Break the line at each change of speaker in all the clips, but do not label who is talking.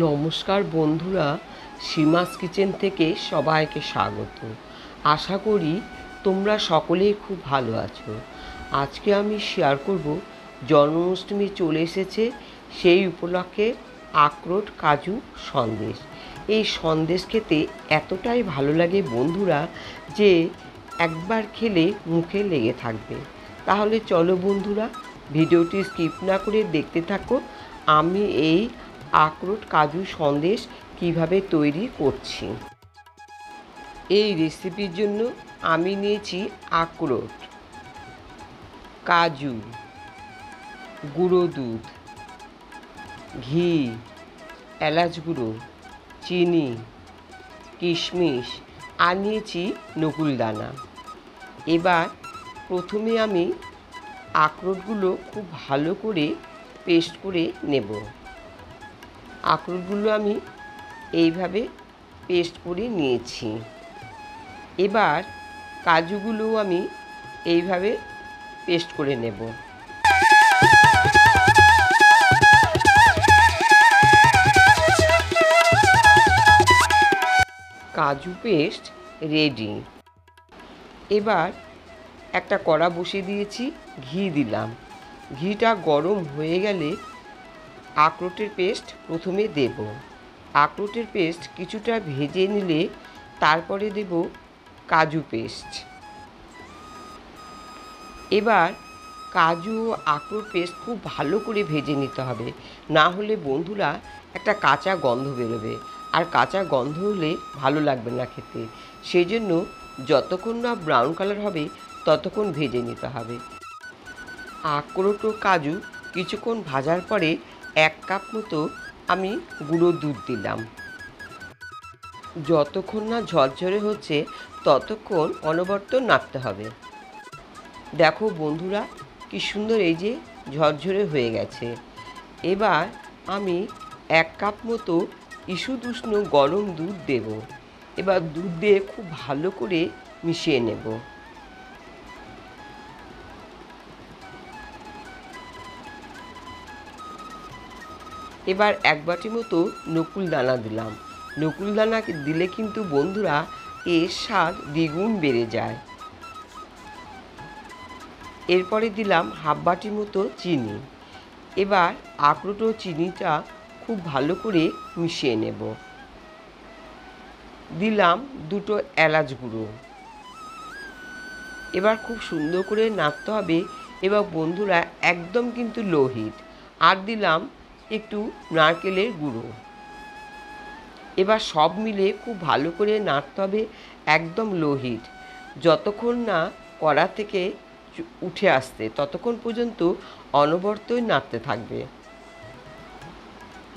নমস্কার বন্ধুরা, সীমাস কিচেন থেকে সবাইকে স্বাগত। আশা করি তোমরা সকলেই খুব ভালো আছো। আজকে আমি শেয়ার করব, জন্মাষ্টমী চলে এসেছে, সেই উপলক্ষে আখরোট কাজু সন্দেশ। এই সন্দেশ খেতে এতটাই ভালো লাগে বন্ধুরা যে একবার খেলে মুখে লেগে থাকবে। তাহলে চলো বন্ধুরা, ভিডিওটি স্কিপ না করে দেখতে থাকো। আমি এই আখরোট কাজু সন্দেশ কিভাবে তৈরি করছি। এই রেসিপির জন্য আমি নিয়েছি আখরোট, কাজু, গুঁড়ো দুধ, ঘি, এলাচ গুঁড়ো, চিনি, কিশমিশ আর নিয়েছি নকুলদানা। এবার প্রথমে আমি আখরোটগুলো খুব ভালো করে পেস্ট করে নেব। আখরোটগুলো আমি এইভাবে পেস্ট করে নিয়েছি। এবার কাজুগুলো আমি এইভাবে পেস্ট করে নেব। কাজু পেস্ট রেডি। এবার একটা কড়া বসিয়ে দিয়েছি, ঘি দিলাম। ঘিটা গরম হয়ে গেলে আখরোটের পেস্ট প্রথমে দেব। আখরোটের পেস্ট কিছুটা ভেজে নিলে তারপরে দেব কাজু পেস্ট। এবার কাজু ও আখরোট পেস্ট খুব ভালো করে ভেজে নিতে হবে, না হলে বন্ধুরা একটা কাঁচা গন্ধ বেরোবে, আর কাঁচা গন্ধ হলে ভালো লাগবে না খেতে। সেই জন্য যতক্ষণ না ব্রাউন কালার হবে ততক্ষণ ভেজে নিতে হবে। আখরোট ও কাজু কিছুক্ষণ ভাজার পরে 1 কাপ মতো আমি গুঁড়ো দুধ দিলাম। যতক্ষণ না ঝরঝরে হচ্ছে ততক্ষণ অনবরত নাড়তে হবে। দেখো বন্ধুরা, কি সুন্দর এই যে ঝরঝরে হয়ে গেছে। এবার আমি 1 কাপ মতো ঈষৎ উষ্ণ গরম দুধ দেব। এবার দুধ দিয়ে খুব ভালো করে মিশিয়ে নেব। এবার 1 বাটি মতো নকুলদানা দিলাম। নকুলদানা দিলে কিন্তু বন্ধুরা এর স্বাদ দ্বিগুণ বেড়ে যায়। এরপরে দিলাম 1/2 বাটি মতো চিনি। এবার আখরোট ও চিনিটা খুব ভালো করে মিশিয়ে নেব। দিলাম 2টো এলাচ গুঁড়ো। এবার খুব সুন্দর করে নাড়তে হবে। এবার বন্ধুরা একদম কিন্তু লো হিট। আর দিলাম একটু নারকেলের গুঁড়ো। এবার সব মিলে খুব ভালো করে নাড়তে হবে, একদম লো হিট, যতক্ষণ না কড়া থেকে উঠে আসছে ততক্ষণ পর্যন্ত অনবরতই নাড়তে থাকবে।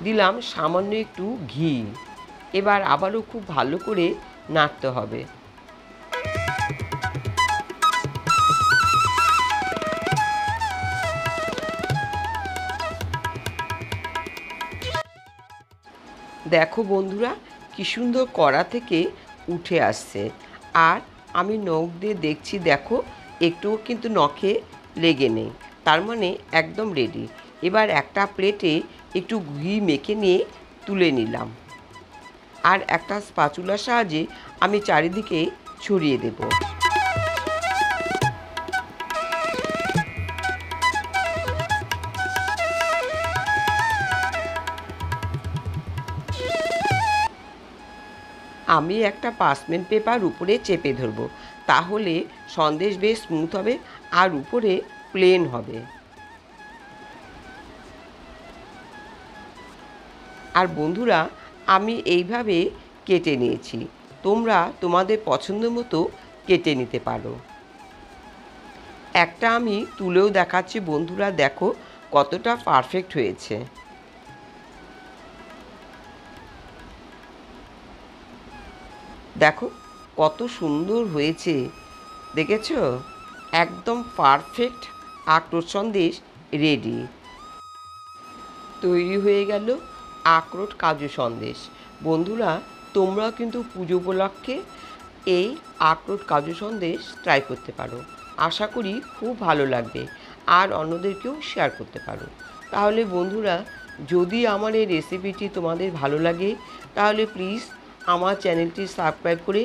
দিলাম সামান্য একটু ঘি। এবার আবারও খুব ভালো করে নাড়তে হবে। দেখো বন্ধুরা, কি সুন্দর কড়া থেকে উঠে আসছে। আর আমি নখ দিয়ে দেখছি, দেখো একটুও কিন্তু নখে লেগে নেই, তার মানে একদম রেডি। এবার একটা প্লেটে একটু ঘি মেখে নিয়ে তুলে নিলাম। আর একটা স্প্যাচুলার সাহায্যে আমি চারিদিকে ছড়িয়ে দেব। আমি একটা পার্চমেন্ট পেপার উপরে চেপে ধরব, তাহলে সন্দেশ বেশ স্মুথ হবে আর উপরে প্লেন হবে। আর বন্ধুরা, আমি এইভাবে কেটে নিয়েছি। তোমরা তোমাদের পছন্দ মতো কেটে নিতে পারো। একটা আমি তুলেও দেখাচ্ছি বন্ধুরা, দেখো কতটা পারফেক্ট হয়েছে। দেখো কত সুন্দর হয়েছে, দেখেছো? একদম পারফেক্ট আখরোট সন্দেশ রেডি। তৈরি হয়ে গেল আখরোট কাজু সন্দেশ। বন্ধুরা, তোমরা কিন্তু পুজো উপলক্ষে এই আখরোট কাজু সন্দেশ ট্রাই করতে পারো। আশা করি খুব ভালো লাগবে আর অন্যদেরকেও শেয়ার করতে পারো। তাহলে বন্ধুরা, যদি আমার এই রেসিপিটি তোমাদের ভালো লাগে তাহলে প্লিজ আমার চ্যানেলটি সাবস্ক্রাইব করে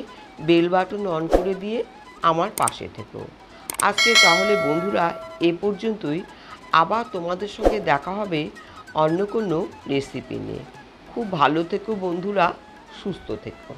বেল বাটন অন করে দিয়ে আমার পাশে থেকো। আজকে তাহলে বন্ধুরা এ পর্যন্তই। আবার তোমাদের সঙ্গে দেখা হবে অন্য কোনো রেসিপি নিয়ে। খুব ভালো থেকো বন্ধুরা, সুস্থ থেকো।